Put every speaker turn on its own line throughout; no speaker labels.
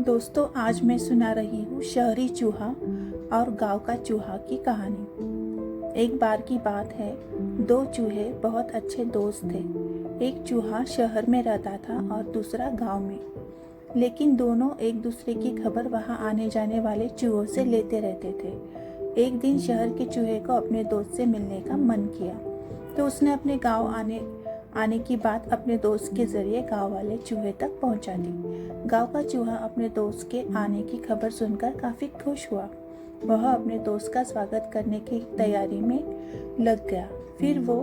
दोस्तों, आज मैं सुना रही हूँ शहरी चूहा और गांव का चूहा की कहानी। एक बार की बात है, दो चूहे बहुत अच्छे दोस्त थे। एक चूहा शहर में रहता था और दूसरा गांव में, लेकिन दोनों एक दूसरे की खबर वहां आने जाने वाले चूहों से लेते रहते थे। एक दिन शहर के चूहे को अपने दोस्त से मिलने का मन किया, तो उसने अपने गांव आने की बात अपने दोस्त के जरिए गांव वाले चूहे तक पहुंचा दी। गांव का चूहा अपने दोस्त के आने की खबर सुनकर काफी खुश हुआ। वह अपने दोस्त का स्वागत करने की तैयारी में लग गया। फिर वो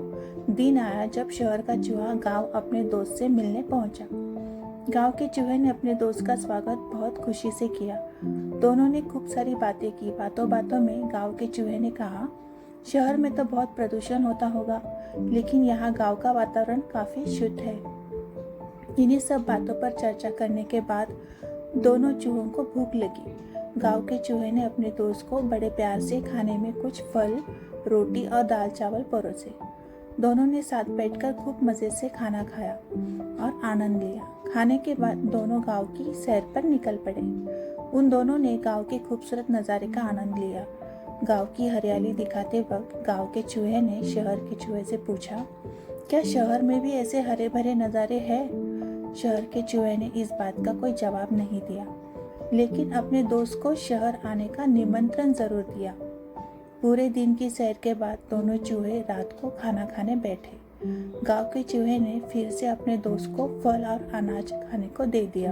दिन आया जब शहर का चूहा गांव अपने दोस्त से मिलने पहुंचा। गांव के चूहे ने अपने दोस्त का स्वागत बहुत खुशी से किया। दोनों ने खूब सारी बातें की। बातों बातों में गांव के चूहे ने कहा, शहर में तो बहुत प्रदूषण होता होगा, लेकिन यहाँ गांव का वातावरण काफी शुद्ध है। इन्हीं सब बातों पर चर्चा करने के बाद दोनों चूहों को भूख लगी। गांव के चूहे ने अपने दोस्त को बड़े प्यार से खाने में कुछ फल, रोटी और दाल चावल परोसे। दोनों ने साथ बैठकर खूब मजे से खाना खाया और आनंद लिया। खाने के बाद दोनों गांव की सैर पर निकल पड़े। उन दोनों ने गांव के खूबसूरत नज़ारे का आनंद लिया। गांव की हरियाली दिखाते वक्त गांव के चूहे ने शहर के चूहे से पूछा, क्या शहर में भी ऐसे हरे भरे नज़ारे हैं? शहर के चूहे ने इस बात का कोई जवाब नहीं दिया, लेकिन अपने दोस्त को शहर आने का निमंत्रण जरूर दिया। पूरे दिन की सैर के बाद दोनों चूहे रात को खाना खाने बैठे। गांव के चूहे ने फिर से अपने दोस्त को फल और अनाज खाने को दे दिया।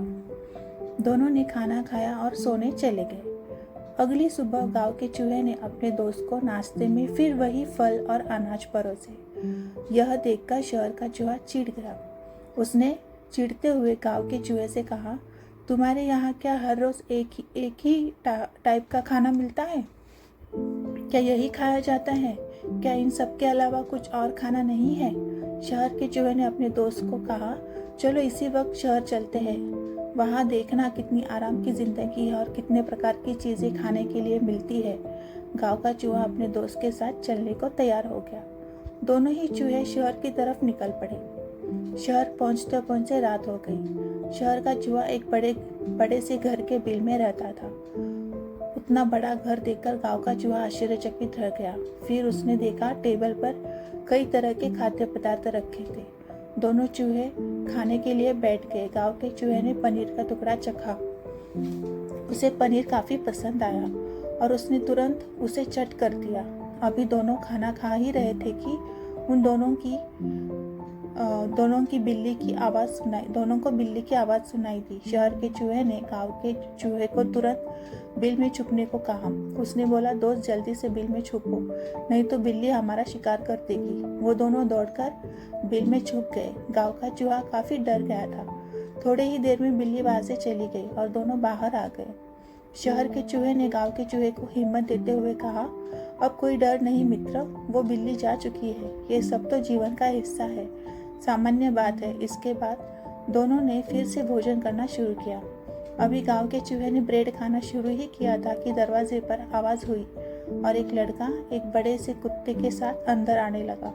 दोनों ने खाना खाया और सोने चले गए। अगली सुबह गांव के चूहे ने अपने दोस्त को नाश्ते में फिर वही फल और अनाज परोसे। यह देखकर शहर का चूहा चिढ़ गया। उसने चिढ़ते हुए गांव के चूहे से कहा, तुम्हारे यहाँ क्या हर रोज एक ही टाइप का खाना मिलता है? क्या यही खाया जाता है? क्या इन सब के अलावा कुछ और खाना नहीं है? शहर के चूहे ने अपने दोस्त को कहा, चलो इसी वक्त शहर चलते हैं। वहाँ देखना कितनी आराम की जिंदगी है और कितने प्रकार की चीजें खाने के लिए मिलती है। गांव का चूहा अपने दोस्त के साथ चलने को तैयार हो गया। दोनों ही चूहे शहर की तरफ निकल पड़े। शहर पहुंचते पहुंचते रात हो गई। शहर का चूहा एक बड़े से घर के बिल में रहता था। उतना बड़ा घर देखकर गांव का चूहा आश्चर्यचकित रह गया। फिर उसने देखा टेबल पर कई तरह के खाद्य पदार्थ रखे थे। दोनों चूहे खाने के लिए बैठ गए। गांव के चूहे ने पनीर का टुकड़ा चखा। उसे पनीर काफी पसंद आया और उसने तुरंत उसे चट कर दिया। अभी दोनों खाना खा ही रहे थे कि उन दोनों को बिल्ली की आवाज सुनाई दी। शहर के चूहे ने गांव के चूहे को तुरंत बिल में छुपने को कहा। उसने बोला, दोस्त जल्दी से बिल में छुपो, नहीं तो बिल्ली हमारा शिकार कर देगी। वो दोनों दौड़कर बिल में छुप गए। गांव का चूहा काफी डर गया था। थोड़े ही देर में बिल्ली वहां से चली गई और दोनों बाहर आ गए। शहर के चूहे ने गांव के चूहे को हिम्मत देते हुए कहा, अब कोई डर नहीं मित्र, वो बिल्ली जा चुकी है। ये सब तो जीवन का हिस्सा है, सामान्य बात है। इसके बाद दोनों ने फिर से भोजन करना शुरू किया। अभी गांव के चूहे ने ब्रेड खाना शुरू ही किया था कि दरवाजे पर आवाज हुई और एक लड़का एक बड़े से कुत्ते के साथ अंदर आने लगा।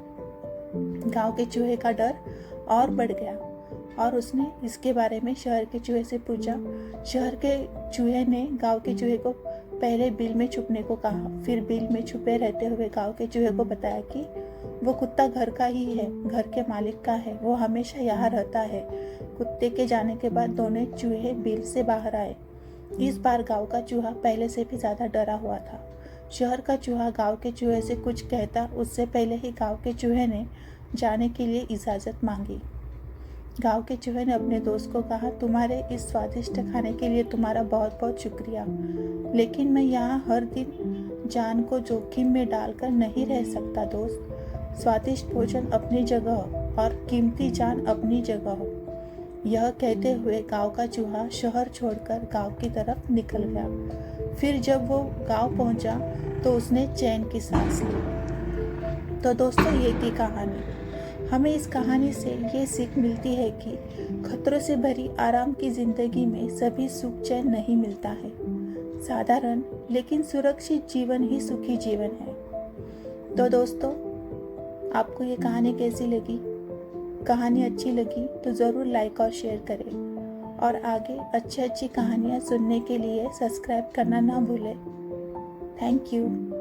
गांव के चूहे का डर और बढ़ गया और उसने इसके बारे में शहर के चूहे से पूछा। शहर के चूहे ने गांव के चूहे को पहले बिल में छुपने को कहा। फिर बिल में छुपे रहते हुए गांव के चूहे को बताया कि वो कुत्ता घर का ही है, घर के मालिक का है, वो हमेशा यहाँ रहता है। कुत्ते के जाने के बाद दोनों चूहे बिल से बाहर आए। इस बार गांव का चूहा पहले से भी ज्यादा डरा हुआ था। शहर का चूहा गांव के चूहे से कुछ कहता उससे पहले ही गांव के चूहे ने जाने के लिए इजाजत मांगी। गांव के चूहे ने अपने दोस्त को कहा, तुम्हारे इस स्वादिष्ट खाने के लिए तुम्हारा बहुत बहुत शुक्रिया, लेकिन मैं यहाँ हर दिन जान को जोखिम में डालकर नहीं रह सकता दोस्त। स्वादिष्ट भोजन अपनी जगह और कीमती जान अपनी जगह। यह कहते हुए गांव का चूहा शहर छोड़कर गांव की तरफ निकल गया। फिर जब वो गांव पहुंचा तो उसने चैन की सांस ली। तो दोस्तों, ये थी कहानी। हमें इस कहानी से ये सीख मिलती है कि खतरों से भरी आराम की जिंदगी में सभी सुख चैन नहीं मिलता है। साधारण लेकिन सुरक्षित जीवन ही सुखी जीवन है। तो दोस्तों, आपको ये कहानी कैसी लगी? कहानी अच्छी लगी तो ज़रूर लाइक और शेयर करें और आगे अच्छी अच्छी कहानियाँ सुनने के लिए सब्सक्राइब करना ना भूलें। Thank you.